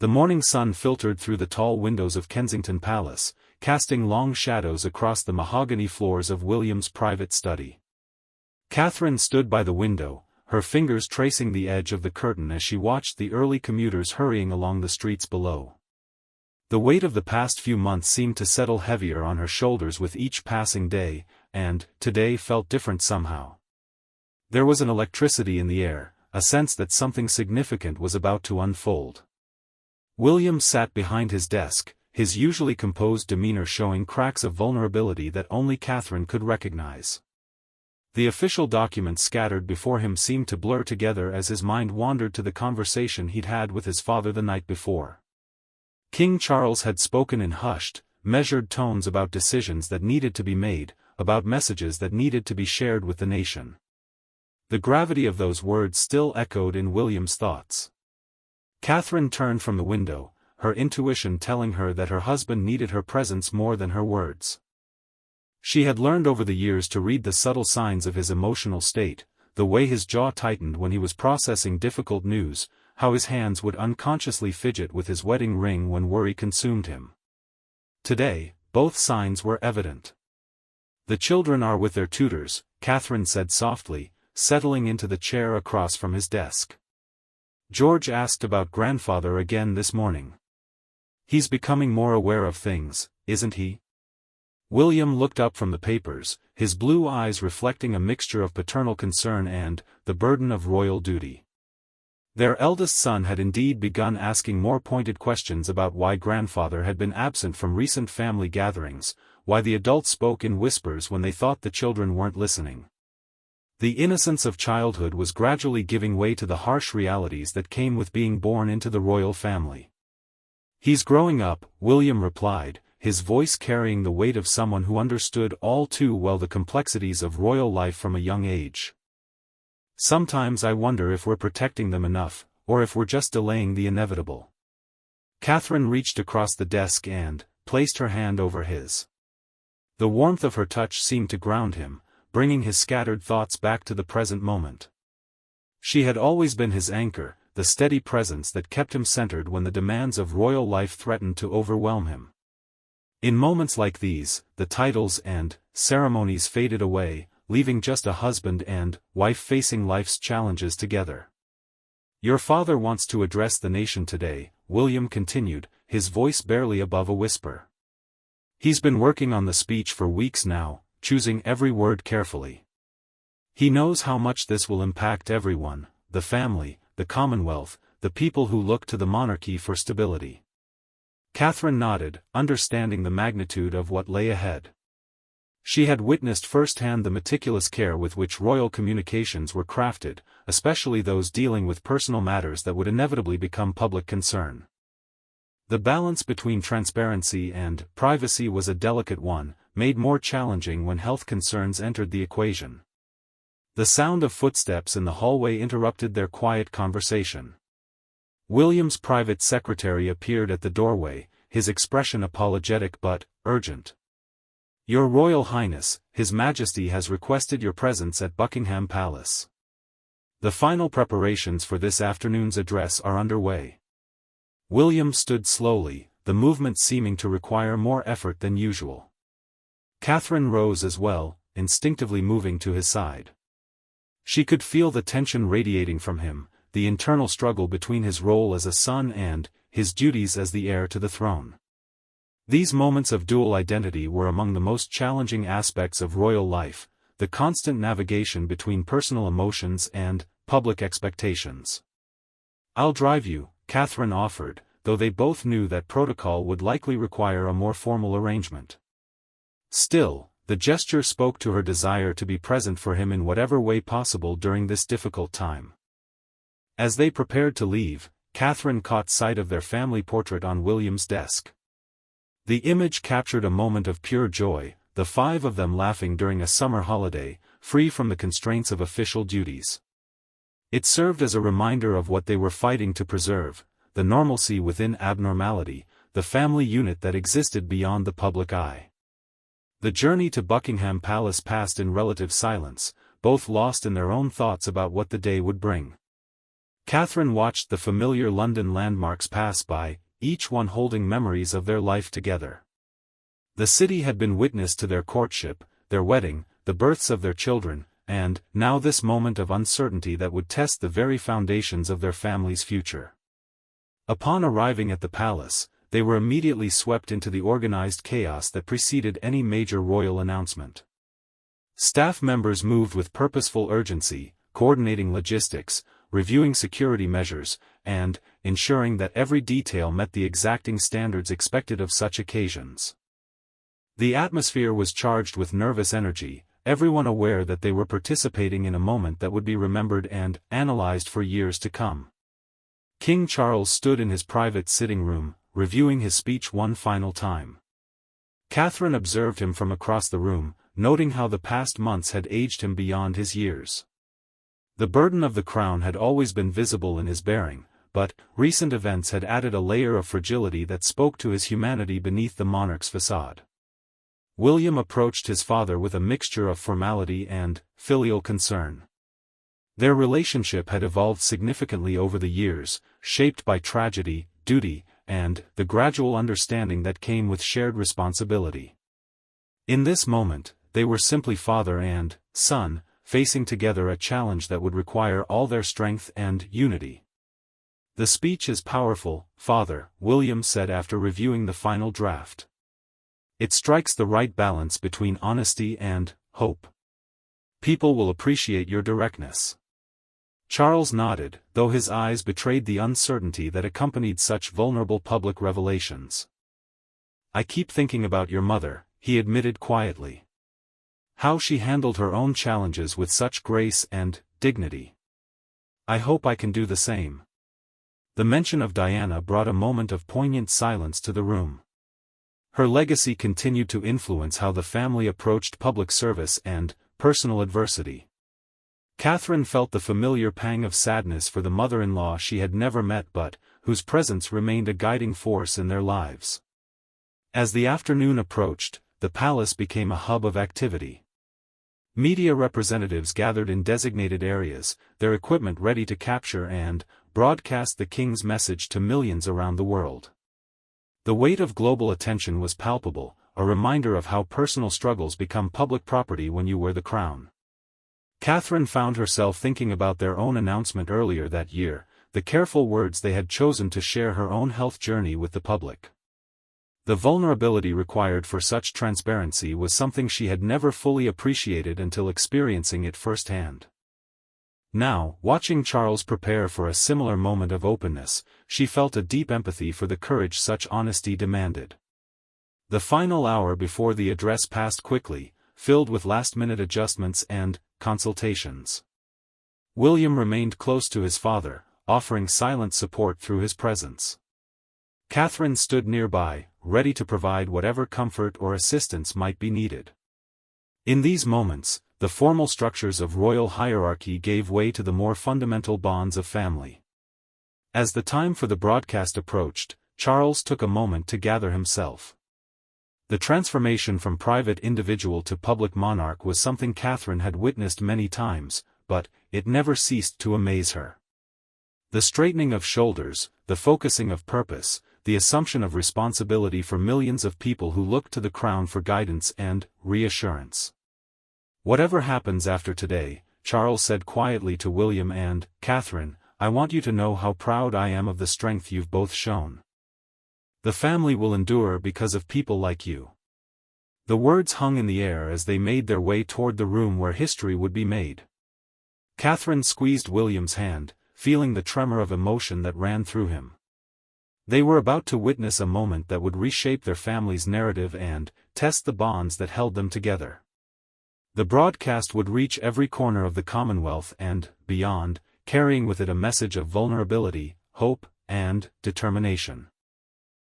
The morning sun filtered through the tall windows of Kensington Palace, casting long shadows across the mahogany floors of William's private study. Catherine stood by the window, her fingers tracing the edge of the curtain as she watched the early commuters hurrying along the streets below. The weight of the past few months seemed to settle heavier on her shoulders with each passing day, and, today felt different somehow. There was an electricity in the air, a sense that something significant was about to unfold. William sat behind his desk, his usually composed demeanor showing cracks of vulnerability that only Catherine could recognize. The official documents scattered before him seemed to blur together as his mind wandered to the conversation he'd had with his father the night before. King Charles had spoken in hushed, measured tones about decisions that needed to be made, about messages that needed to be shared with the nation. The gravity of those words still echoed in William's thoughts. Catherine turned from the window, her intuition telling her that her husband needed her presence more than her words. She had learned over the years to read the subtle signs of his emotional state, the way his jaw tightened when he was processing difficult news, how his hands would unconsciously fidget with his wedding ring when worry consumed him. Today, both signs were evident. "The children are with their tutors," Catherine said softly, settling into the chair across from his desk. "George asked about grandfather again this morning. He's becoming more aware of things, isn't he?" William looked up from the papers, his blue eyes reflecting a mixture of paternal concern and the burden of royal duty. Their eldest son had indeed begun asking more pointed questions about why grandfather had been absent from recent family gatherings, why the adults spoke in whispers when they thought the children weren't listening. The innocence of childhood was gradually giving way to the harsh realities that came with being born into the royal family. "He's growing up," William replied, his voice carrying the weight of someone who understood all too well the complexities of royal life from a young age. "Sometimes I wonder if we're protecting them enough, or if we're just delaying the inevitable." Catherine reached across the desk and placed her hand over his. The warmth of her touch seemed to ground him, bringing his scattered thoughts back to the present moment. She had always been his anchor, the steady presence that kept him centered when the demands of royal life threatened to overwhelm him. In moments like these, the titles and ceremonies faded away, leaving just a husband and wife facing life's challenges together. "Your father wants to address the nation today," William continued, his voice barely above a whisper. "He's been working on the speech for weeks now, choosing every word carefully. He knows how much this will impact everyone, the family, the Commonwealth, the people who look to the monarchy for stability." Catherine nodded, understanding the magnitude of what lay ahead. She had witnessed firsthand the meticulous care with which royal communications were crafted, especially those dealing with personal matters that would inevitably become public concern. The balance between transparency and privacy was a delicate one, made more challenging when health concerns entered the equation. The sound of footsteps in the hallway interrupted their quiet conversation. William's private secretary appeared at the doorway, his expression apologetic but urgent. "Your Royal Highness, His Majesty has requested your presence at Buckingham Palace. The final preparations for this afternoon's address are underway." William stood slowly, the movement seeming to require more effort than usual. Catherine rose as well, instinctively moving to his side. She could feel the tension radiating from him, the internal struggle between his role as a son and his duties as the heir to the throne. These moments of dual identity were among the most challenging aspects of royal life, the constant navigation between personal emotions and public expectations. "I'll drive you," Catherine offered, though they both knew that protocol would likely require a more formal arrangement. Still, the gesture spoke to her desire to be present for him in whatever way possible during this difficult time. As they prepared to leave, Catherine caught sight of their family portrait on William's desk. The image captured a moment of pure joy, the five of them laughing during a summer holiday, free from the constraints of official duties. It served as a reminder of what they were fighting to preserve, the normalcy within abnormality, the family unit that existed beyond the public eye. The journey to Buckingham Palace passed in relative silence, both lost in their own thoughts about what the day would bring. Catherine watched the familiar London landmarks pass by, each one holding memories of their life together. The city had been witness to their courtship, their wedding, the births of their children, and, now this moment of uncertainty that would test the very foundations of their family's future. Upon arriving at the palace, they were immediately swept into the organized chaos that preceded any major royal announcement. Staff members moved with purposeful urgency, coordinating logistics, reviewing security measures, and ensuring that every detail met the exacting standards expected of such occasions. The atmosphere was charged with nervous energy, everyone aware that they were participating in a moment that would be remembered and analyzed for years to come. King Charles stood in his private sitting room, reviewing his speech one final time. Catherine observed him from across the room, noting how the past months had aged him beyond his years. The burden of the crown had always been visible in his bearing, but recent events had added a layer of fragility that spoke to his humanity beneath the monarch's facade. William approached his father with a mixture of formality and filial concern. Their relationship had evolved significantly over the years, shaped by tragedy, duty, and the gradual understanding that came with shared responsibility. In this moment, they were simply father and son, facing together a challenge that would require all their strength and unity. "The speech is powerful, Father," William said after reviewing the final draft. "It strikes the right balance between honesty and hope. People will appreciate your directness." Charles nodded, though his eyes betrayed the uncertainty that accompanied such vulnerable public revelations. "I keep thinking about your mother," he admitted quietly. "How she handled her own challenges with such grace and dignity. I hope I can do the same." The mention of Diana brought a moment of poignant silence to the room. Her legacy continued to influence how the family approached public service and personal adversity. Catherine felt the familiar pang of sadness for the mother-in-law she had never met but whose presence remained a guiding force in their lives. As the afternoon approached, the palace became a hub of activity. Media representatives gathered in designated areas, their equipment ready to capture and broadcast the king's message to millions around the world. The weight of global attention was palpable, a reminder of how personal struggles become public property when you wear the crown. Catherine found herself thinking about their own announcement earlier that year, the careful words they had chosen to share her own health journey with the public. The vulnerability required for such transparency was something she had never fully appreciated until experiencing it firsthand. Now, watching Charles prepare for a similar moment of openness, she felt a deep empathy for the courage such honesty demanded. The final hour before the address passed quickly, filled with last-minute adjustments and consultations. William remained close to his father, offering silent support through his presence. Catherine stood nearby, ready to provide whatever comfort or assistance might be needed. In these moments, the formal structures of royal hierarchy gave way to the more fundamental bonds of family. As the time for the broadcast approached, Charles took a moment to gather himself. The transformation from private individual to public monarch was something Catherine had witnessed many times, but it never ceased to amaze her. The straightening of shoulders, the focusing of purpose, the assumption of responsibility for millions of people who look to the crown for guidance and reassurance. "Whatever happens after today," Charles said quietly to William and Catherine, "I want you to know how proud I am of the strength you've both shown. The family will endure because of people like you." The words hung in the air as they made their way toward the room where history would be made. Catherine squeezed William's hand, feeling the tremor of emotion that ran through him. They were about to witness a moment that would reshape their family's narrative and test the bonds that held them together. The broadcast would reach every corner of the Commonwealth and beyond, carrying with it a message of vulnerability, hope, and determination.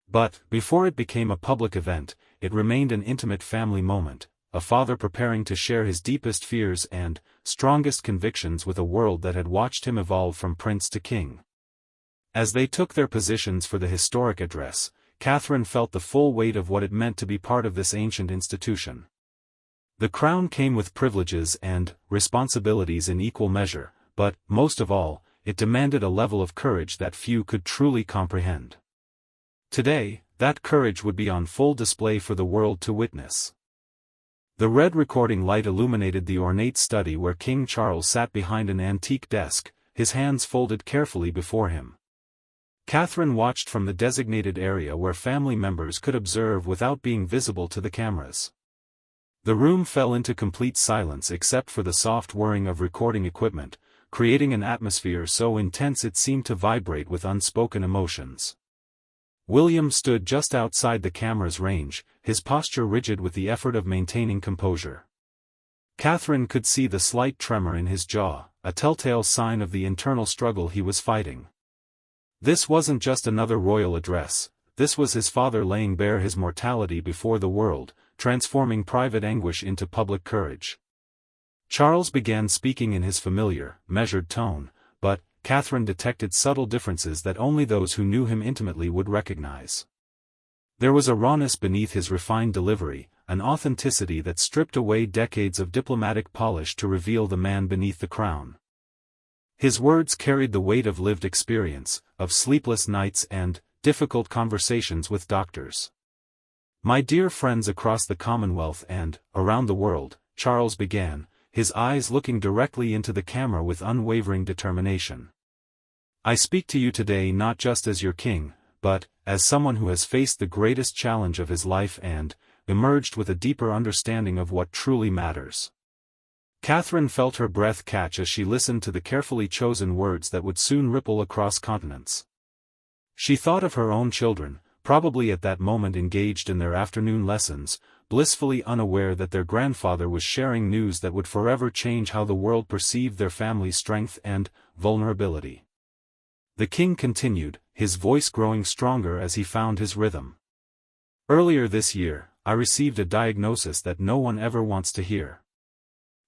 But, before it became a public event, it remained an intimate family moment, a father preparing to share his deepest fears and strongest convictions with a world that had watched him evolve from prince to king. As they took their positions for the historic address, Catherine felt the full weight of what it meant to be part of this ancient institution. The crown came with privileges and responsibilities in equal measure, but, most of all, it demanded a level of courage that few could truly comprehend. Today, that courage would be on full display for the world to witness. The red recording light illuminated the ornate study where King Charles sat behind an antique desk, his hands folded carefully before him. Catherine watched from the designated area where family members could observe without being visible to the cameras. The room fell into complete silence except for the soft whirring of recording equipment, creating an atmosphere so intense it seemed to vibrate with unspoken emotions. William stood just outside the camera's range, his posture rigid with the effort of maintaining composure. Catherine could see the slight tremor in his jaw, a telltale sign of the internal struggle he was fighting. This wasn't just another royal address, this was his father laying bare his mortality before the world, transforming private anguish into public courage. Charles began speaking in his familiar, measured tone, but Catherine detected subtle differences that only those who knew him intimately would recognize. There was a rawness beneath his refined delivery, an authenticity that stripped away decades of diplomatic polish to reveal the man beneath the crown. His words carried the weight of lived experience, of sleepless nights and difficult conversations with doctors. "My dear friends across the Commonwealth and around the world," Charles began, his eyes looking directly into the camera with unwavering determination. "I speak to you today not just as your king, but as someone who has faced the greatest challenge of his life and emerged with a deeper understanding of what truly matters." Catherine felt her breath catch as she listened to the carefully chosen words that would soon ripple across continents. She thought of her own children, probably at that moment engaged in their afternoon lessons, blissfully unaware that their grandfather was sharing news that would forever change how the world perceived their family's strength and vulnerability. The king continued, his voice growing stronger as he found his rhythm. "Earlier this year, I received a diagnosis that no one ever wants to hear.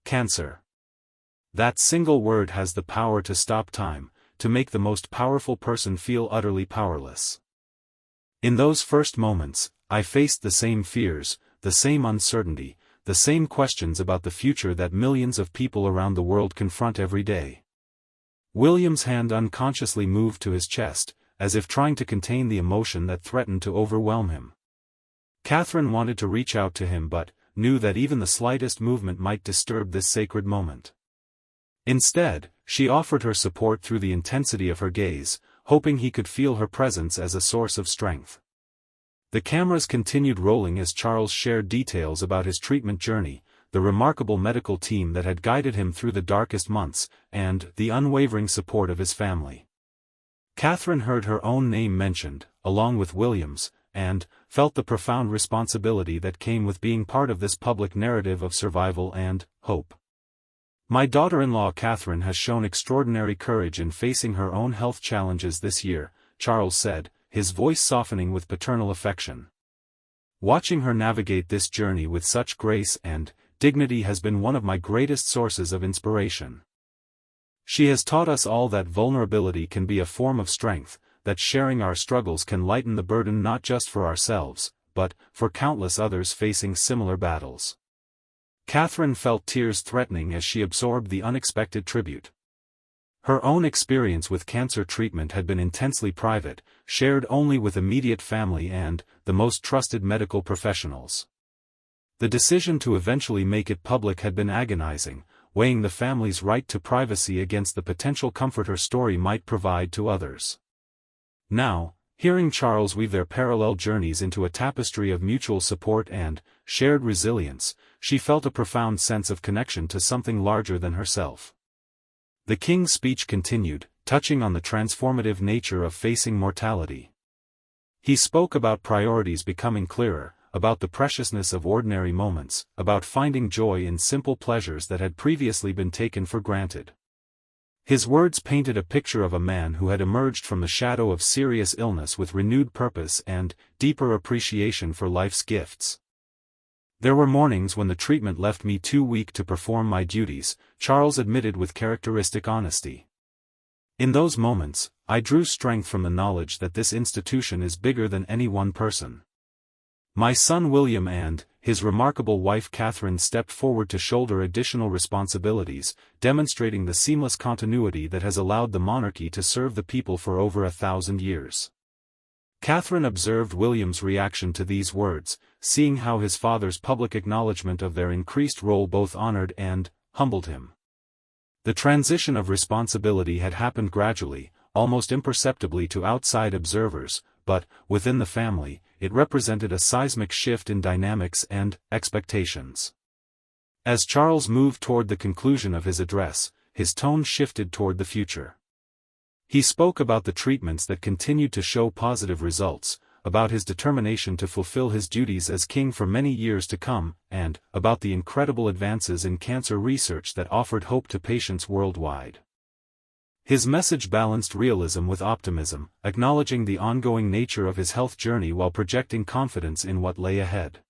Cancer. That single word has the power to stop time, to make the most powerful person feel utterly powerless. In those first moments, I faced the same fears, the same uncertainty, the same questions about the future that millions of people around the world confront every day." William's hand unconsciously moved to his chest, as if trying to contain the emotion that threatened to overwhelm him. Catherine wanted to reach out to him but knew that even the slightest movement might disturb this sacred moment. Instead, she offered her support through the intensity of her gaze, hoping he could feel her presence as a source of strength. The cameras continued rolling as Charles shared details about his treatment journey, the remarkable medical team that had guided him through the darkest months, and the unwavering support of his family. Catherine heard her own name mentioned, along with William's, and felt the profound responsibility that came with being part of this public narrative of survival and hope. "My daughter-in-law Catherine has shown extraordinary courage in facing her own health challenges this year," Charles said, his voice softening with paternal affection. "Watching her navigate this journey with such grace and dignity has been one of my greatest sources of inspiration. She has taught us all that vulnerability can be a form of strength, that sharing our struggles can lighten the burden not just for ourselves, but for countless others facing similar battles." Catherine felt tears threatening as she absorbed the unexpected tribute. Her own experience with cancer treatment had been intensely private, shared only with immediate family and the most trusted medical professionals. The decision to eventually make it public had been agonizing, weighing the family's right to privacy against the potential comfort her story might provide to others. Now, hearing Charles weave their parallel journeys into a tapestry of mutual support and shared resilience, she felt a profound sense of connection to something larger than herself. The king's speech continued, touching on the transformative nature of facing mortality. He spoke about priorities becoming clearer, about the preciousness of ordinary moments, about finding joy in simple pleasures that had previously been taken for granted. His words painted a picture of a man who had emerged from the shadow of serious illness with renewed purpose and deeper appreciation for life's gifts. "There were mornings when the treatment left me too weak to perform my duties," Charles admitted with characteristic honesty. "In those moments, I drew strength from the knowledge that this institution is bigger than any one person. My son William and his remarkable wife Catherine stepped forward to shoulder additional responsibilities, demonstrating the seamless continuity that has allowed the monarchy to serve the people for over 1,000 years. Catherine observed William's reaction to these words, seeing how his father's public acknowledgement of their increased role both honored and humbled him. The transition of responsibility had happened gradually, almost imperceptibly to outside observers, but, within the family, it represented a seismic shift in dynamics and expectations. As Charles moved toward the conclusion of his address, his tone shifted toward the future. He spoke about the treatments that continued to show positive results, about his determination to fulfill his duties as king for many years to come, and about the incredible advances in cancer research that offered hope to patients worldwide. His message balanced realism with optimism, acknowledging the ongoing nature of his health journey while projecting confidence in what lay ahead.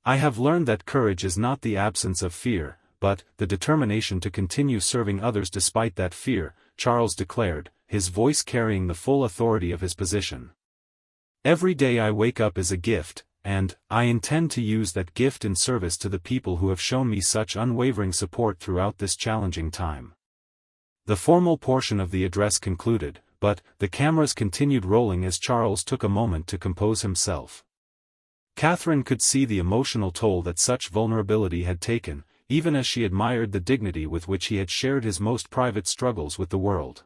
"I have learned that courage is not the absence of fear, but the determination to continue serving others despite that fear," Charles declared, his voice carrying the full authority of his position. "Every day I wake up is a gift, and I intend to use that gift in service to the people who have shown me such unwavering support throughout this challenging time." The formal portion of the address concluded, but the cameras continued rolling as Charles took a moment to compose himself. Catherine could see the emotional toll that such vulnerability had taken, even as she admired the dignity with which he had shared his most private struggles with the world.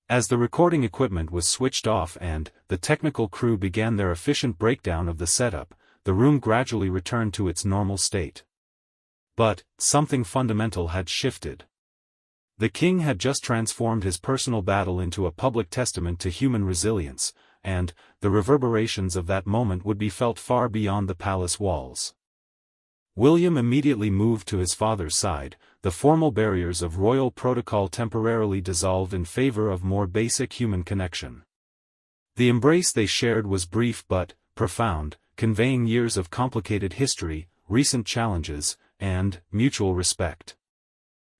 As the recording equipment was switched off and the technical crew began their efficient breakdown of the setup, the room gradually returned to its normal state. But something fundamental had shifted. The king had just transformed his personal battle into a public testament to human resilience, and the reverberations of that moment would be felt far beyond the palace walls. William immediately moved to his father's side, the formal barriers of royal protocol temporarily dissolved in favor of more basic human connection. The embrace they shared was brief but profound, conveying years of complicated history, recent challenges, and mutual respect.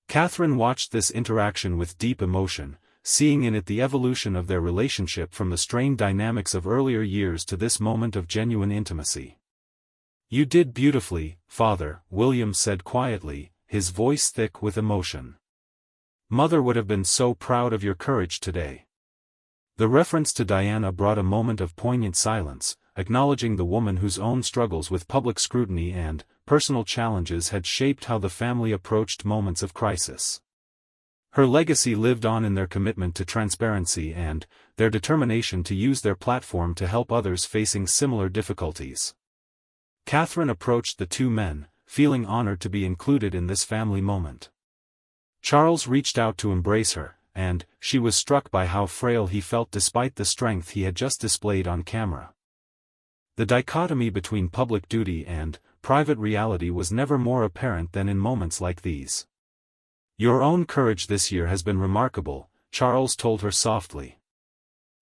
Catherine watched this interaction with deep emotion, seeing in it the evolution of their relationship from the strained dynamics of earlier years to this moment of genuine intimacy. "You did beautifully, Father," William said quietly, his voice thick with emotion. "Mother would have been so proud of your courage today." The reference to Diana brought a moment of poignant silence, acknowledging the woman whose own struggles with public scrutiny and personal challenges had shaped how the family approached moments of crisis. Her legacy lived on in their commitment to transparency and their determination to use their platform to help others facing similar difficulties. Catherine approached the two men, feeling honored to be included in this family moment. Charles reached out to embrace her, and she was struck by how frail he felt despite the strength he had just displayed on camera. The dichotomy between public duty and private reality was never more apparent than in moments like these. "Your own courage this year has been remarkable," Charles told her softly.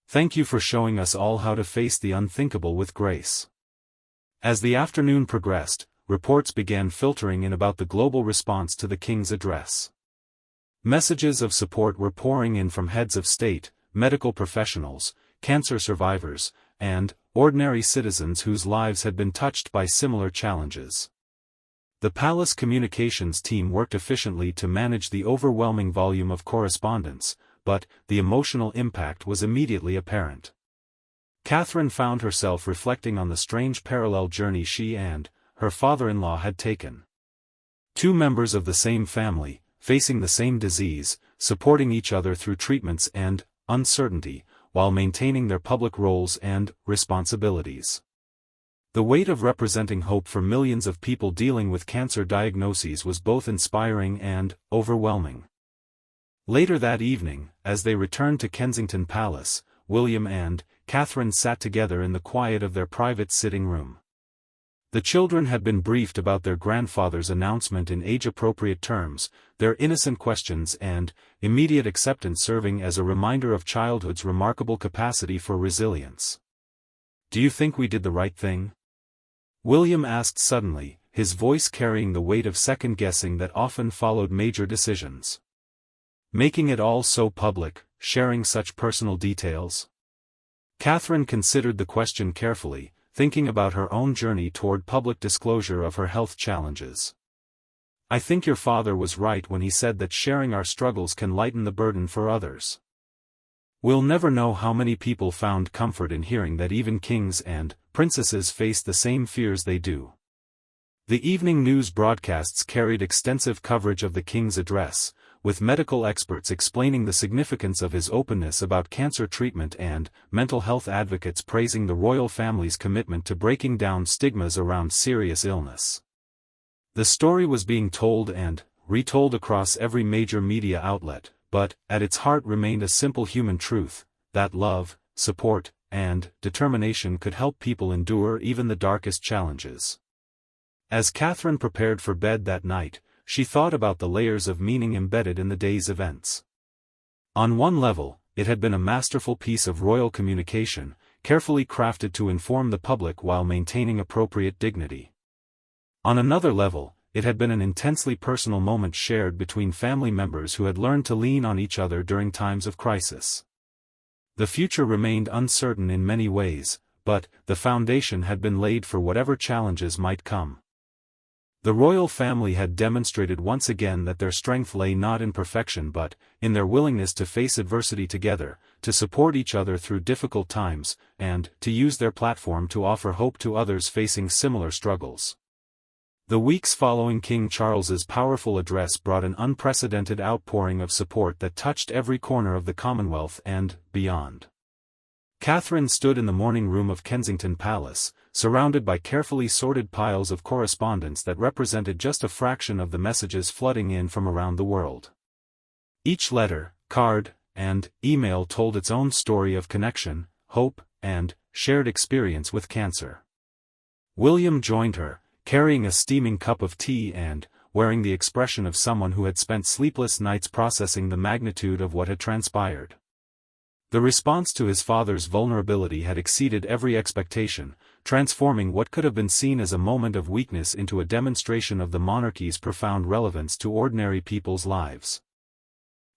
"Thank you for showing us all how to face the unthinkable with grace." As the afternoon progressed, reports began filtering in about the global response to the king's address. Messages of support were pouring in from heads of state, medical professionals, cancer survivors, and ordinary citizens whose lives had been touched by similar challenges. The palace communications team worked efficiently to manage the overwhelming volume of correspondence, but the emotional impact was immediately apparent. Catherine found herself reflecting on the strange parallel journey she and her father-in-law had taken. Two members of the same family, facing the same disease, supporting each other through treatments and uncertainty, while maintaining their public roles and responsibilities. The weight of representing hope for millions of people dealing with cancer diagnoses was both inspiring and overwhelming. Later that evening, as they returned to Kensington Palace, William and Catherine sat together in the quiet of their private sitting room. The children had been briefed about their grandfather's announcement in age-appropriate terms, their innocent questions and immediate acceptance serving as a reminder of childhood's remarkable capacity for resilience. "Do you think we did the right thing?" William asked suddenly, his voice carrying the weight of second-guessing that often followed major decisions. "Making it all so public, sharing such personal details?" Catherine considered the question carefully, thinking about her own journey toward public disclosure of her health challenges. "I think your father was right when he said that sharing our struggles can lighten the burden for others. We'll never know how many people found comfort in hearing that even kings and princesses face the same fears they do." The evening news broadcasts carried extensive coverage of the king's address, with medical experts explaining the significance of his openness about cancer treatment and mental health advocates praising the royal family's commitment to breaking down stigmas around serious illness. The story was being told and retold across every major media outlet, but at its heart remained a simple human truth, that love, support, and determination could help people endure even the darkest challenges. As Catherine prepared for bed that night, she thought about the layers of meaning embedded in the day's events. On one level, it had been a masterful piece of royal communication, carefully crafted to inform the public while maintaining appropriate dignity. On another level, it had been an intensely personal moment shared between family members who had learned to lean on each other during times of crisis. The future remained uncertain in many ways, but the foundation had been laid for whatever challenges might come. The royal family had demonstrated once again that their strength lay not in perfection but in their willingness to face adversity together, to support each other through difficult times, and to use their platform to offer hope to others facing similar struggles. The weeks following King Charles's powerful address brought an unprecedented outpouring of support that touched every corner of the Commonwealth and beyond. Catherine stood in the morning room of Kensington Palace, surrounded by carefully sorted piles of correspondence that represented just a fraction of the messages flooding in from around the world. Each letter, card, and email told its own story of connection, hope, and shared experience with cancer. William joined her, carrying a steaming cup of tea and wearing the expression of someone who had spent sleepless nights processing the magnitude of what had transpired. The response to his father's vulnerability had exceeded every expectation, transforming what could have been seen as a moment of weakness into a demonstration of the monarchy's profound relevance to ordinary people's lives.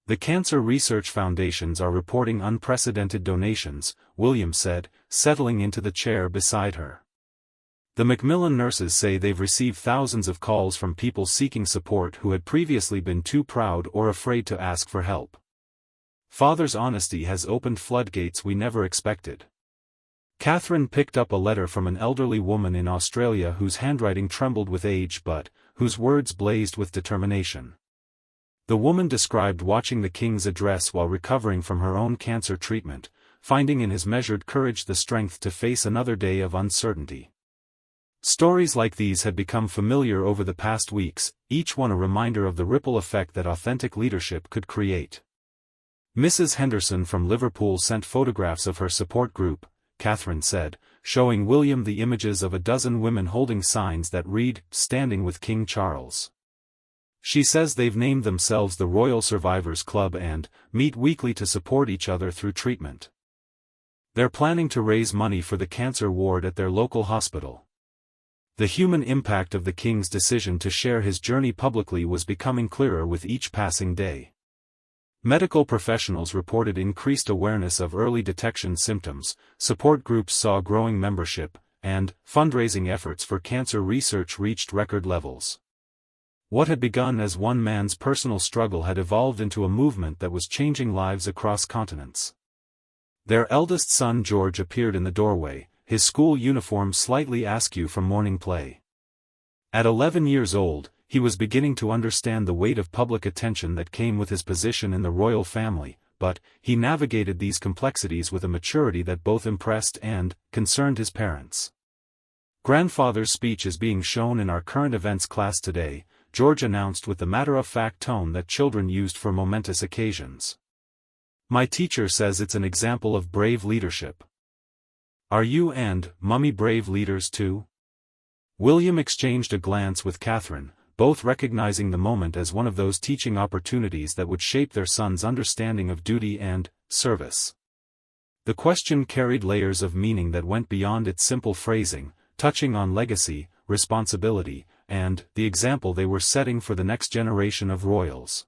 The Cancer Research Foundations are reporting unprecedented donations, William said, settling into the chair beside her. The Macmillan nurses say they've received thousands of calls from people seeking support who had previously been too proud or afraid to ask for help. Father's honesty has opened floodgates we never expected. Catherine picked up a letter from an elderly woman in Australia whose handwriting trembled with age but whose words blazed with determination. The woman described watching the king's address while recovering from her own cancer treatment, finding in his measured courage the strength to face another day of uncertainty. Stories like these had become familiar over the past weeks, each one a reminder of the ripple effect that authentic leadership could create. Mrs. Henderson from Liverpool sent photographs of her support group, Catherine said, showing William the images of a dozen women holding signs that read, "Standing with King Charles." She says they've named themselves the Royal Survivors Club and meet weekly to support each other through treatment. They're planning to raise money for the cancer ward at their local hospital. The human impact of the king's decision to share his journey publicly was becoming clearer with each passing day. Medical professionals reported increased awareness of early detection symptoms, support groups saw growing membership, and fundraising efforts for cancer research reached record levels. What had begun as one man's personal struggle had evolved into a movement that was changing lives across continents. Their eldest son George appeared in the doorway, his school uniform slightly askew from morning play. At 11 years old, he was beginning to understand the weight of public attention that came with his position in the royal family, but he navigated these complexities with a maturity that both impressed and concerned his parents. "Grandfather's speech is being shown in our current events class today," George announced with the matter-of-fact tone that children used for momentous occasions. "My teacher says it's an example of brave leadership. Are you and Mummy brave leaders too?" William exchanged a glance with Catherine, both recognizing the moment as one of those teaching opportunities that would shape their son's understanding of duty and service. The question carried layers of meaning that went beyond its simple phrasing, touching on legacy, responsibility, and the example they were setting for the next generation of royals.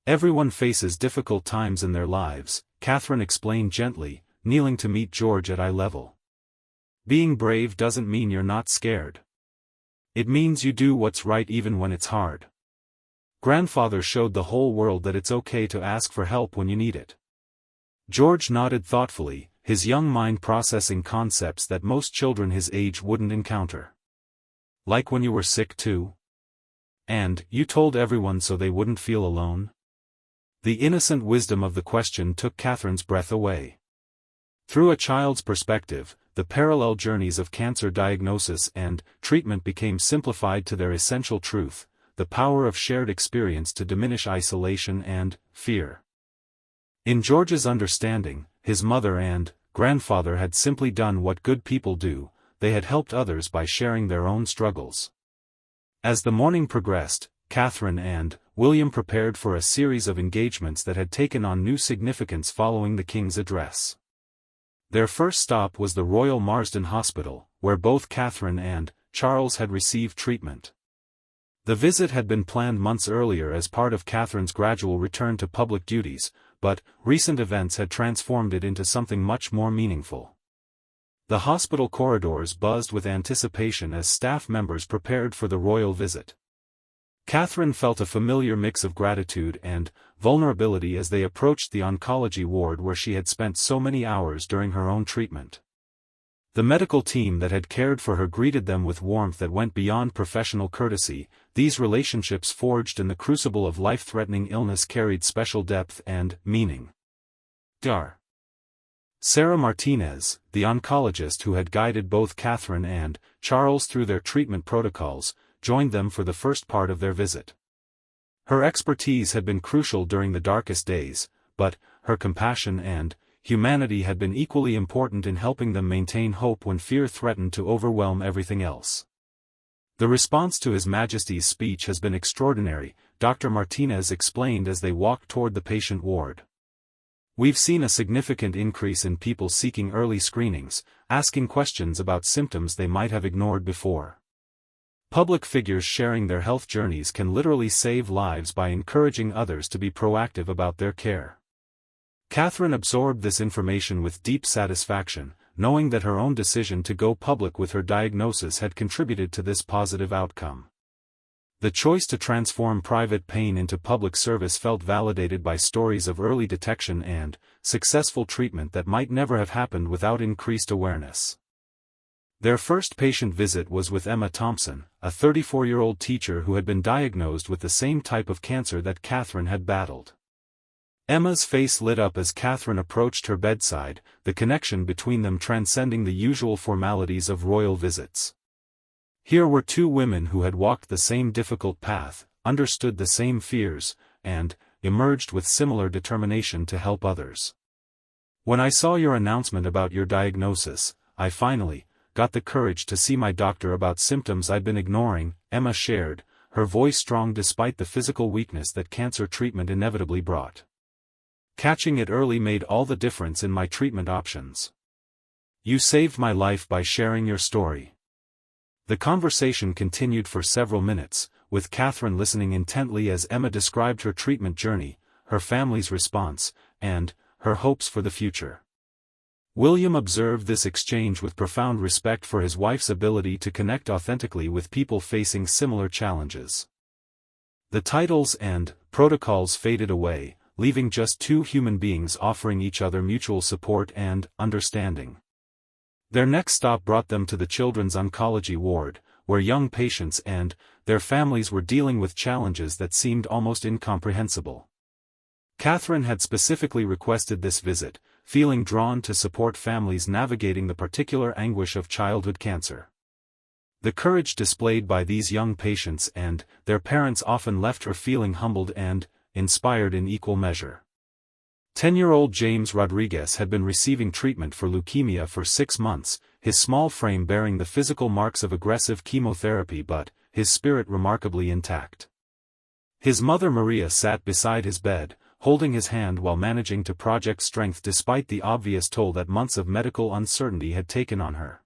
"Everyone faces difficult times in their lives," Catherine explained gently, kneeling to meet George at eye level. Being brave doesn't mean you're not scared. It means you do what's right even when it's hard. Grandfather showed the whole world that it's okay to ask for help when you need it. George nodded thoughtfully, his young mind processing concepts that most children his age wouldn't encounter. Like when you were sick too? And, you told everyone so they wouldn't feel alone? The innocent wisdom of the question took Catherine's breath away. Through a child's perspective, the parallel journeys of cancer diagnosis and treatment became simplified to their essential truth: the power of shared experience to diminish isolation and fear. In George's understanding, his mother and grandfather had simply done what good people do: they had helped others by sharing their own struggles. As the morning progressed, Catherine and William prepared for a series of engagements that had taken on new significance following the King's address. Their first stop was the Royal Marsden Hospital, where both Catherine and Charles had received treatment. The visit had been planned months earlier as part of Catherine's gradual return to public duties, but recent events had transformed it into something much more meaningful. The hospital corridors buzzed with anticipation as staff members prepared for the royal visit. Catherine felt a familiar mix of gratitude and vulnerability as they approached the oncology ward where she had spent so many hours during her own treatment. The medical team that had cared for her greeted them with warmth that went beyond professional courtesy. These relationships forged in the crucible of life-threatening illness carried special depth and meaning. Dr. Sarah Martinez, the oncologist who had guided both Catherine and Charles through their treatment protocols, joined them for the first part of their visit. Her expertise had been crucial during the darkest days, but her compassion and humanity had been equally important in helping them maintain hope when fear threatened to overwhelm everything else. The response to His Majesty's speech has been extraordinary, Dr. Martinez explained as they walked toward the patient ward. We've seen a significant increase in people seeking early screenings, asking questions about symptoms they might have ignored before. Public figures sharing their health journeys can literally save lives by encouraging others to be proactive about their care. Catherine absorbed this information with deep satisfaction, knowing that her own decision to go public with her diagnosis had contributed to this positive outcome. The choice to transform private pain into public service felt validated by stories of early detection and successful treatment that might never have happened without increased awareness. Their first patient visit was with Emma Thompson, a 34-year-old teacher who had been diagnosed with the same type of cancer that Catherine had battled. Emma's face lit up as Catherine approached her bedside, the connection between them transcending the usual formalities of royal visits. Here were two women who had walked the same difficult path, understood the same fears, and emerged with similar determination to help others. When I saw your announcement about your diagnosis, I finally got the courage to see my doctor about symptoms I'd been ignoring, Emma shared, her voice strong despite the physical weakness that cancer treatment inevitably brought. Catching it early made all the difference in my treatment options. You saved my life by sharing your story. The conversation continued for several minutes, with Catherine listening intently as Emma described her treatment journey, her family's response, and her hopes for the future. William observed this exchange with profound respect for his wife's ability to connect authentically with people facing similar challenges. The titles and protocols faded away, leaving just two human beings offering each other mutual support and understanding. Their next stop brought them to the children's oncology ward, where young patients and their families were dealing with challenges that seemed almost incomprehensible. Catherine had specifically requested this visit, feeling drawn to support families navigating the particular anguish of childhood cancer. The courage displayed by these young patients and their parents often left her feeling humbled and inspired in equal measure. 10-year-old James Rodriguez had been receiving treatment for leukemia for 6 months, his small frame bearing the physical marks of aggressive chemotherapy but his spirit remarkably intact. His mother Maria sat beside his bed, holding his hand while managing to project strength despite the obvious toll that months of medical uncertainty had taken on her.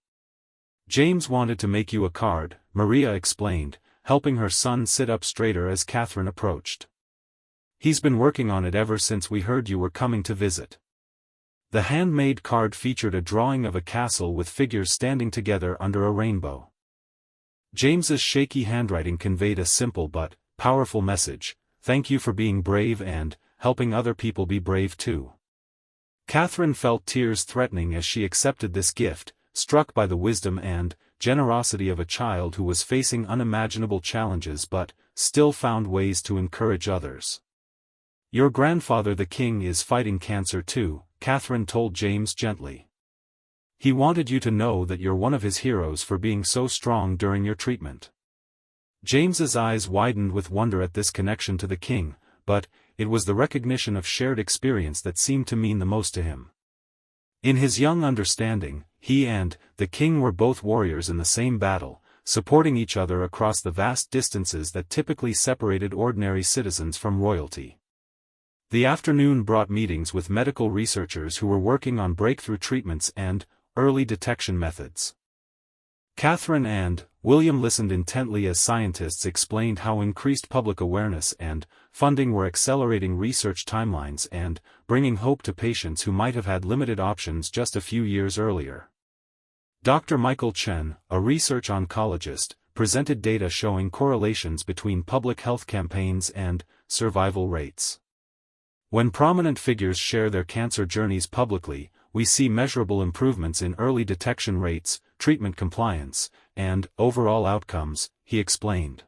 James wanted to make you a card, Maria explained, helping her son sit up straighter as Catherine approached. He's been working on it ever since we heard you were coming to visit. The handmade card featured a drawing of a castle with figures standing together under a rainbow. James's shaky handwriting conveyed a simple but powerful message: "Thank you for being brave and helping other people be brave too." Catherine felt tears threatening as she accepted this gift, struck by the wisdom and generosity of a child who was facing unimaginable challenges but still found ways to encourage others. "Your grandfather the king is fighting cancer too," Catherine told James gently. "He wanted you to know that you're one of his heroes for being so strong during your treatment." James's eyes widened with wonder at this connection to the king, but it was the recognition of shared experience that seemed to mean the most to him. In his young understanding, he and the king were both warriors in the same battle, supporting each other across the vast distances that typically separated ordinary citizens from royalty. The afternoon brought meetings with medical researchers who were working on breakthrough treatments and early detection methods. Catherine and William listened intently as scientists explained how increased public awareness and funding were accelerating research timelines and bringing hope to patients who might have had limited options just a few years earlier. Dr. Michael Chen, a research oncologist, presented data showing correlations between public health campaigns and survival rates. When prominent figures share their cancer journeys publicly, we see measurable improvements in early detection rates, treatment compliance, and overall outcomes, he explained.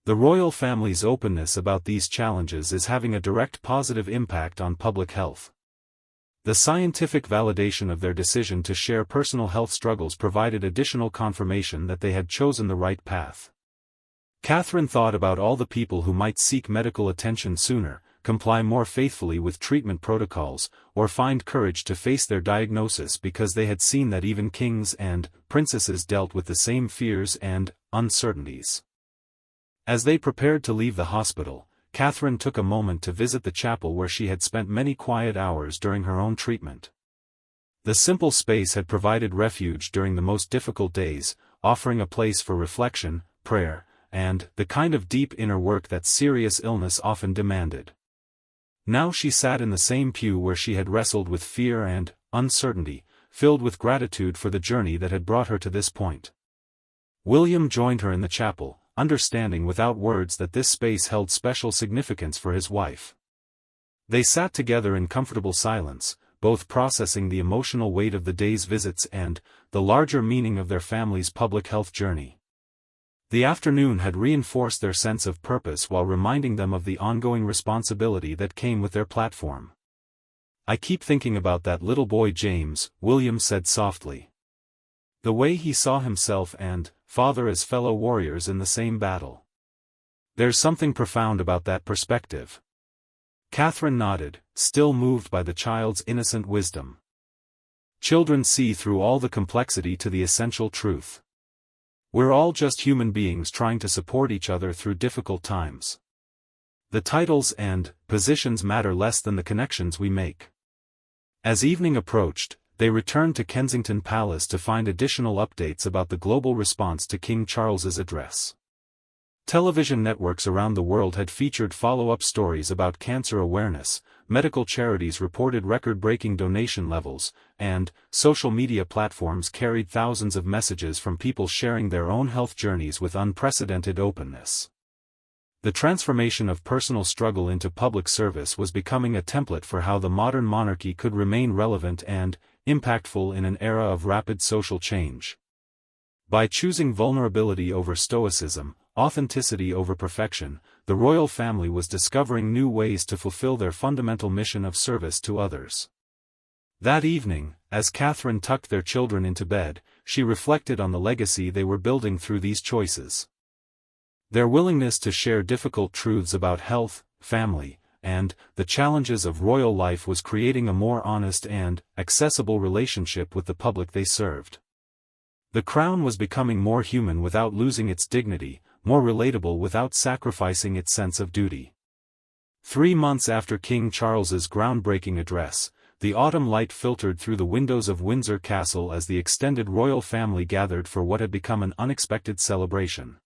The royal family's openness about these challenges is having a direct positive impact on public health. The scientific validation of their decision to share personal health struggles provided additional confirmation that they had chosen the right path. Catherine thought about all the people who might seek medical attention sooner, comply more faithfully with treatment protocols, or find courage to face their diagnosis because they had seen that even kings and princesses dealt with the same fears and uncertainties. As they prepared to leave the hospital, Catherine took a moment to visit the chapel where she had spent many quiet hours during her own treatment. The simple space had provided refuge during the most difficult days, offering a place for reflection, prayer, and the kind of deep inner work that serious illness often demanded. Now she sat in the same pew where she had wrestled with fear and uncertainty, filled with gratitude for the journey that had brought her to this point. William joined her in the chapel, understanding without words that this space held special significance for his wife. They sat together in comfortable silence, both processing the emotional weight of the day's visits and the larger meaning of their family's public health journey. The afternoon had reinforced their sense of purpose while reminding them of the ongoing responsibility that came with their platform. "I keep thinking about that little boy James," William said softly. "The way he saw himself and father as fellow warriors in the same battle. There's something profound about that perspective." Catherine nodded, still moved by the child's innocent wisdom. Children see through all the complexity to the essential truth. We're all just human beings trying to support each other through difficult times. The titles and positions matter less than the connections we make. As evening approached, they returned to Kensington Palace to find additional updates about the global response to King Charles's address. Television networks around the world had featured follow-up stories about cancer awareness, medical charities reported record-breaking donation levels, and social media platforms carried thousands of messages from people sharing their own health journeys with unprecedented openness. The transformation of personal struggle into public service was becoming a template for how the modern monarchy could remain relevant and impactful in an era of rapid social change. By choosing vulnerability over stoicism, authenticity over perfection, the royal family was discovering new ways to fulfill their fundamental mission of service to others. That evening, as Catherine tucked their children into bed, she reflected on the legacy they were building through these choices. Their willingness to share difficult truths about health, family, and the challenges of royal life was creating a more honest and accessible relationship with the public they served. The crown was becoming more human without losing its dignity, more relatable without sacrificing its sense of duty. 3 months after King Charles's groundbreaking address, the autumn light filtered through the windows of Windsor Castle as the extended royal family gathered for what had become an unexpected celebration.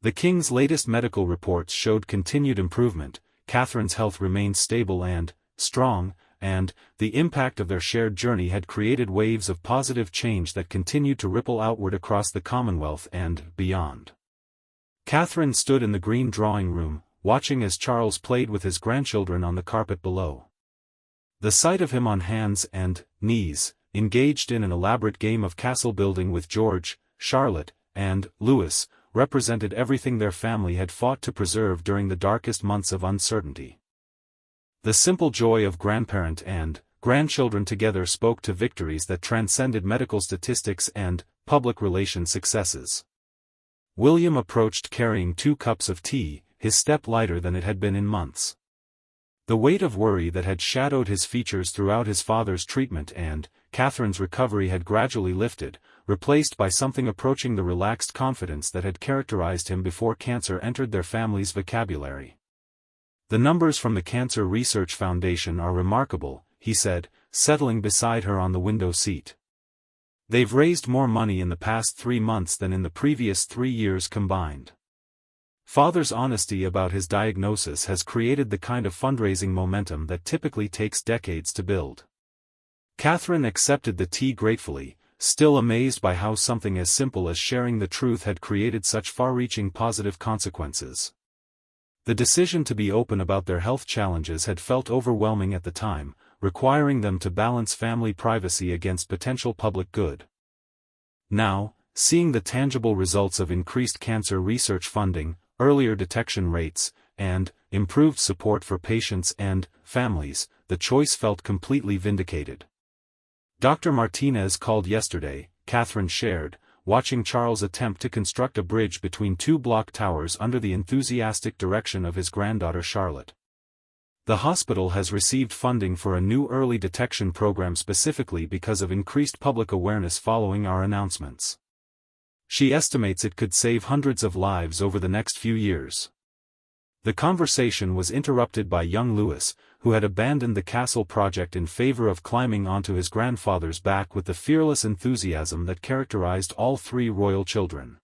The king's latest medical reports showed continued improvement. Catherine's health remained stable and strong, and the impact of their shared journey had created waves of positive change that continued to ripple outward across the Commonwealth and beyond. Catherine stood in the green drawing room, watching as Charles played with his grandchildren on the carpet below. The sight of him on hands and knees, engaged in an elaborate game of castle building with George, Charlotte, and Louis, represented everything their family had fought to preserve during the darkest months of uncertainty. The simple joy of grandparent and grandchildren together spoke to victories that transcended medical statistics and public relations successes. William approached carrying 2 cups of tea, his step lighter than it had been in months. The weight of worry that had shadowed his features throughout his father's treatment and Catherine's recovery had gradually lifted, replaced by something approaching the relaxed confidence that had characterized him before cancer entered their family's vocabulary. "The numbers from the Cancer Research Foundation are remarkable," he said, settling beside her on the window seat. "They've raised more money in the past 3 months than in the previous 3 years combined." Father's honesty about his diagnosis has created the kind of fundraising momentum that typically takes decades to build. Catherine accepted the tea gratefully, still amazed by how something as simple as sharing the truth had created such far-reaching positive consequences. The decision to be open about their health challenges had felt overwhelming at the time, requiring them to balance family privacy against potential public good. Now, seeing the tangible results of increased cancer research funding, earlier detection rates, and improved support for patients and families, the choice felt completely vindicated. Dr. Martinez called yesterday, Catherine shared, watching Charles attempt to construct a bridge between 2 block towers under the enthusiastic direction of his granddaughter Charlotte. "The hospital has received funding for a new early detection program specifically because of increased public awareness following our announcements. She estimates it could save hundreds of lives over the next few years." The conversation was interrupted by young Louis, who had abandoned the castle project in favor of climbing onto his grandfather's back with the fearless enthusiasm that characterized all 3 royal children.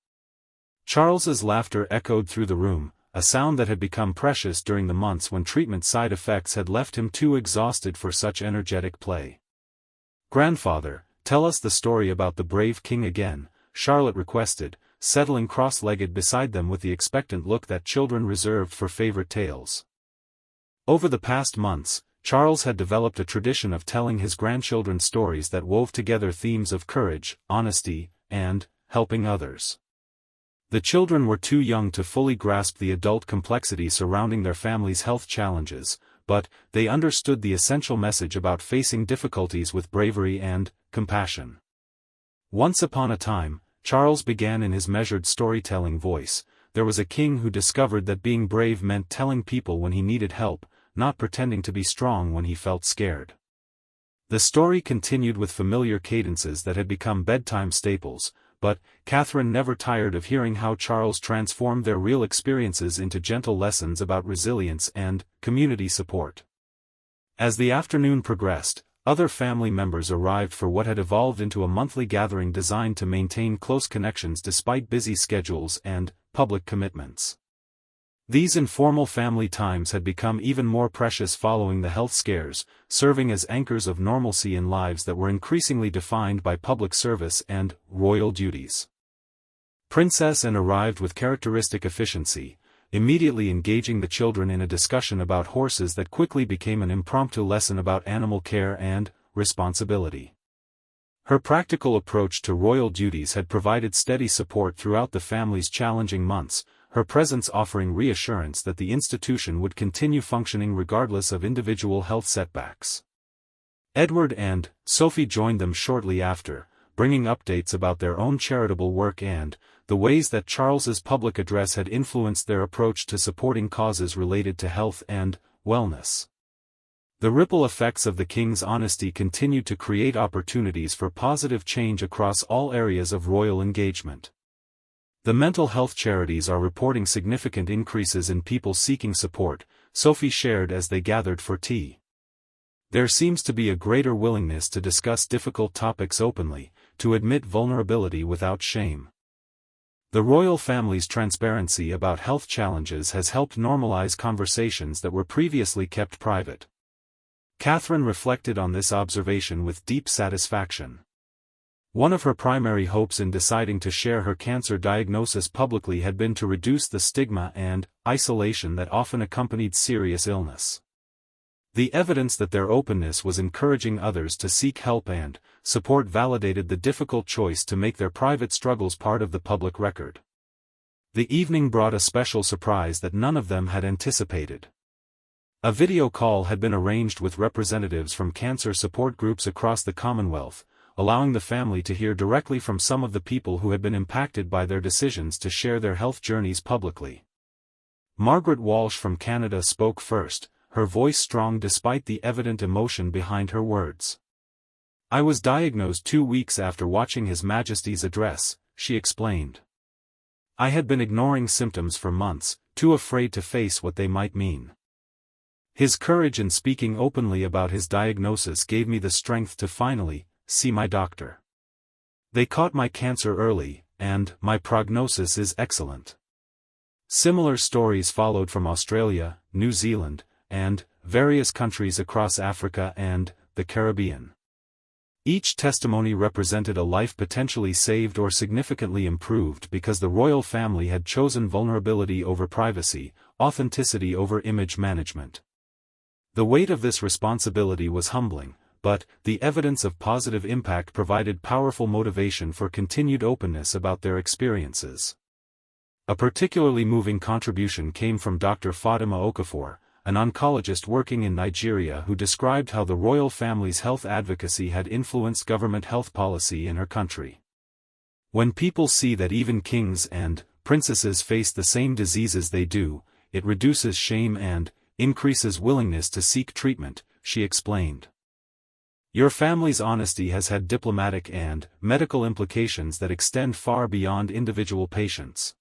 Charles's laughter echoed through the room, a sound that had become precious during the months when treatment side effects had left him too exhausted for such energetic play. "Grandfather, tell us the story about the brave king again," Charlotte requested, settling cross-legged beside them with the expectant look that children reserved for favorite tales. Over the past months, Charles had developed a tradition of telling his grandchildren stories that wove together themes of courage, honesty, and helping others. The children were too young to fully grasp the adult complexity surrounding their family's health challenges, but they understood the essential message about facing difficulties with bravery and compassion. "Once upon a time," Charles began in his measured storytelling voice, "there was a king who discovered that being brave meant telling people when he needed help, not pretending to be strong when he felt scared." The story continued with familiar cadences that had become bedtime staples, but Catherine never tired of hearing how Charles transformed their real experiences into gentle lessons about resilience and community support. As the afternoon progressed, other family members arrived for what had evolved into a monthly gathering designed to maintain close connections despite busy schedules and public commitments. These informal family times had become even more precious following the health scares, serving as anchors of normalcy in lives that were increasingly defined by public service and royal duties. Princess Anne arrived with characteristic efficiency, immediately engaging the children in a discussion about horses that quickly became an impromptu lesson about animal care and responsibility. Her practical approach to royal duties had provided steady support throughout the family's challenging months, her presence offering reassurance that the institution would continue functioning regardless of individual health setbacks. Edward and Sophie joined them shortly after, bringing updates about their own charitable work and the ways that Charles's public address had influenced their approach to supporting causes related to health and wellness. The ripple effects of the king's honesty continued to create opportunities for positive change across all areas of royal engagement. The mental health charities are reporting significant increases in people seeking support, Sophie shared as they gathered for tea. There seems to be a greater willingness to discuss difficult topics openly, to admit vulnerability without shame. The royal family's transparency about health challenges has helped normalize conversations that were previously kept private. Catherine reflected on this observation with deep satisfaction. One of her primary hopes in deciding to share her cancer diagnosis publicly had been to reduce the stigma and isolation that often accompanied serious illness. The evidence that their openness was encouraging others to seek help and support validated the difficult choice to make their private struggles part of the public record. The evening brought a special surprise that none of them had anticipated. A video call had been arranged with representatives from cancer support groups across the Commonwealth, allowing the family to hear directly from some of the people who had been impacted by their decisions to share their health journeys publicly. Margaret Walsh from Canada spoke first, her voice strong despite the evident emotion behind her words. "I was diagnosed 2 weeks after watching His Majesty's address," she explained. "I had been ignoring symptoms for months, too afraid to face what they might mean. His courage in speaking openly about his diagnosis gave me the strength to finally see my doctor. They caught my cancer early, and my prognosis is excellent." Similar stories followed from Australia, New Zealand, and various countries across Africa and the Caribbean. Each testimony represented a life potentially saved or significantly improved because the royal family had chosen vulnerability over privacy, authenticity over image management. The weight of this responsibility was humbling, but the evidence of positive impact provided powerful motivation for continued openness about their experiences. A particularly moving contribution came from Dr. Fatima Okafor, an oncologist working in Nigeria who described how the royal family's health advocacy had influenced government health policy in her country. "When people see that even kings and princesses face the same diseases they do, it reduces shame and increases willingness to seek treatment," she explained. "Your family's honesty has had diplomatic and medical implications that extend far beyond individual patients."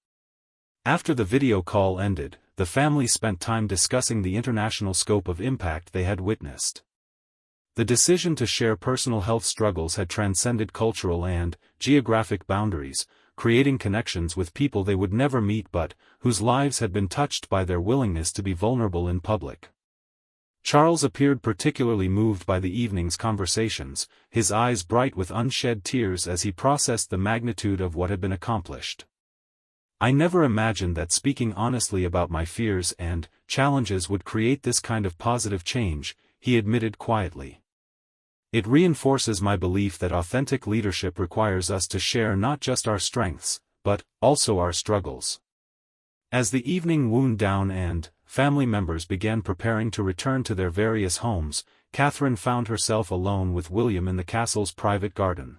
After the video call ended, the family spent time discussing the international scope of impact they had witnessed. The decision to share personal health struggles had transcended cultural and geographic boundaries, creating connections with people they would never meet but whose lives had been touched by their willingness to be vulnerable in public. Charles appeared particularly moved by the evening's conversations, his eyes bright with unshed tears as he processed the magnitude of what had been accomplished. "I never imagined that speaking honestly about my fears and challenges would create this kind of positive change," he admitted quietly. "It reinforces my belief that authentic leadership requires us to share not just our strengths, but also our struggles." As the evening wound down and family members began preparing to return to their various homes, Catherine found herself alone with William in the castle's private garden.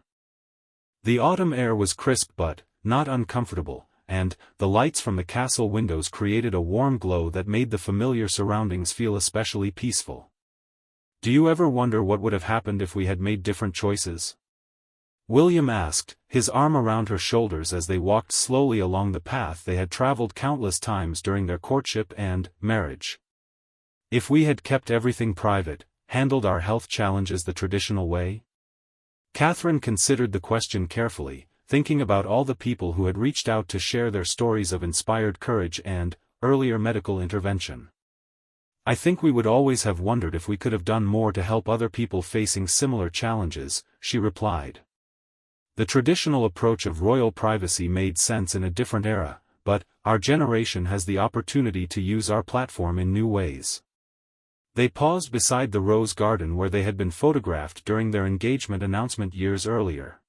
The autumn air was crisp but not uncomfortable, and the lights from the castle windows created a warm glow that made the familiar surroundings feel especially peaceful. "Do you ever wonder what would have happened if we had made different choices?" William asked, his arm around her shoulders as they walked slowly along the path they had traveled countless times during their courtship and marriage. "If we had kept everything private, handled our health challenges the traditional way?" Catherine considered the question carefully, thinking about all the people who had reached out to share their stories of inspired courage and earlier medical intervention. "I think we would always have wondered if we could have done more to help other people facing similar challenges," she replied. The traditional approach of royal privacy made sense in a different era, but our generation has the opportunity to use our platform in new ways. They paused beside the rose garden where they had been photographed during their engagement announcement years earlier.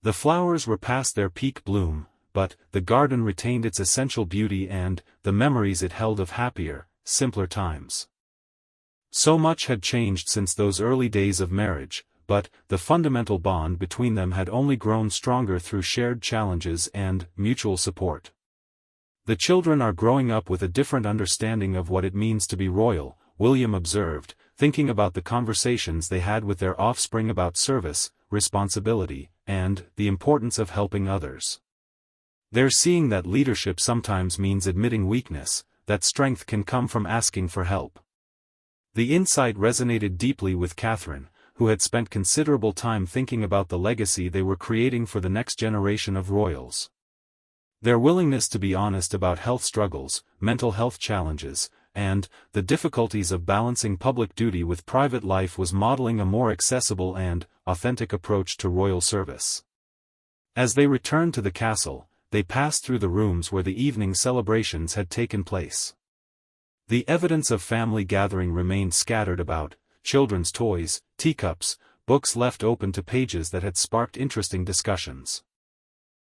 The flowers were past their peak bloom, but the garden retained its essential beauty and the memories it held of happier, simpler times. So much had changed since those early days of marriage, but the fundamental bond between them had only grown stronger through shared challenges and mutual support. "The children are growing up with a different understanding of what it means to be royal," William observed, thinking about the conversations they had with their offspring about service, responsibility, and the importance of helping others. "They're seeing that leadership sometimes means admitting weakness, that strength can come from asking for help." The insight resonated deeply with Catherine, who had spent considerable time thinking about the legacy they were creating for the next generation of royals. Their willingness to be honest about health struggles, mental health challenges, and the difficulties of balancing public duty with private life was modeling a more accessible and authentic approach to royal service. As they returned to the castle, they passed through the rooms where the evening celebrations had taken place. The evidence of family gathering remained scattered about: children's toys, teacups, books left open to pages that had sparked interesting discussions.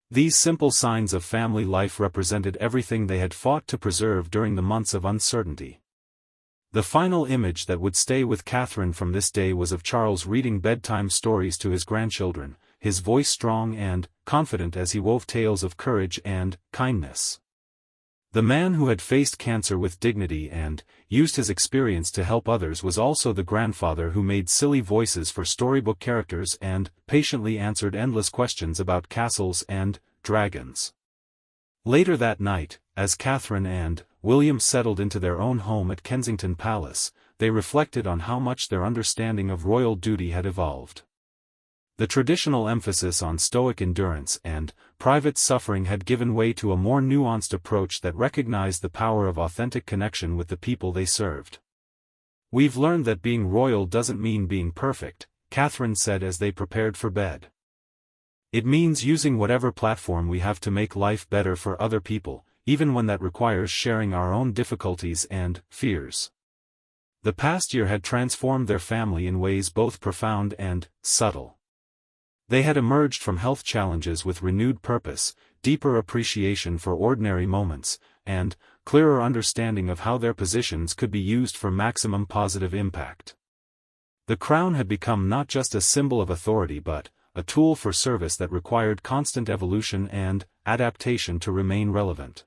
These simple signs of family life represented everything they had fought to preserve during the months of uncertainty. The final image that would stay with Catherine from this day was of Charles reading bedtime stories to his grandchildren, his voice strong and confident as he wove tales of courage and kindness. The man who had faced cancer with dignity and used his experience to help others was also the grandfather who made silly voices for storybook characters and patiently answered endless questions about castles and dragons. Later that night, as Catherine and William settled into their own home at Kensington Palace, they reflected on how much their understanding of royal duty had evolved. The traditional emphasis on stoic endurance and private suffering had given way to a more nuanced approach that recognized the power of authentic connection with the people they served. "We've learned that being royal doesn't mean being perfect," Catherine said as they prepared for bed. "It means using whatever platform we have to make life better for other people, even when that requires sharing our own difficulties and fears." The past year had transformed their family in ways both profound and subtle. They had emerged from health challenges with renewed purpose, deeper appreciation for ordinary moments, and clearer understanding of how their positions could be used for maximum positive impact. The crown had become not just a symbol of authority but a tool for service that required constant evolution and adaptation to remain relevant.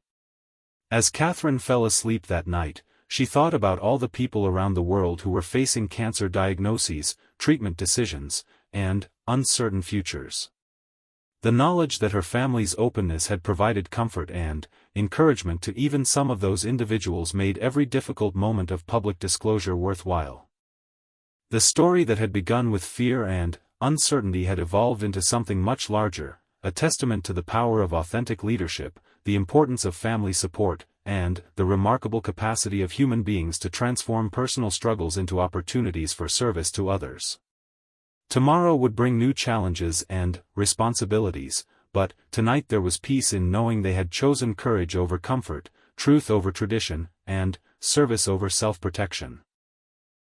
As Catherine fell asleep that night, she thought about all the people around the world who were facing cancer diagnoses, treatment decisions, and uncertain futures. The knowledge that her family's openness had provided comfort and encouragement to even some of those individuals made every difficult moment of public disclosure worthwhile. The story that had begun with fear and uncertainty had evolved into something much larger, a testament to the power of authentic leadership, the importance of family support, and the remarkable capacity of human beings to transform personal struggles into opportunities for service to others. Tomorrow would bring new challenges and responsibilities, but tonight there was peace in knowing they had chosen courage over comfort, truth over tradition, and service over self-protection.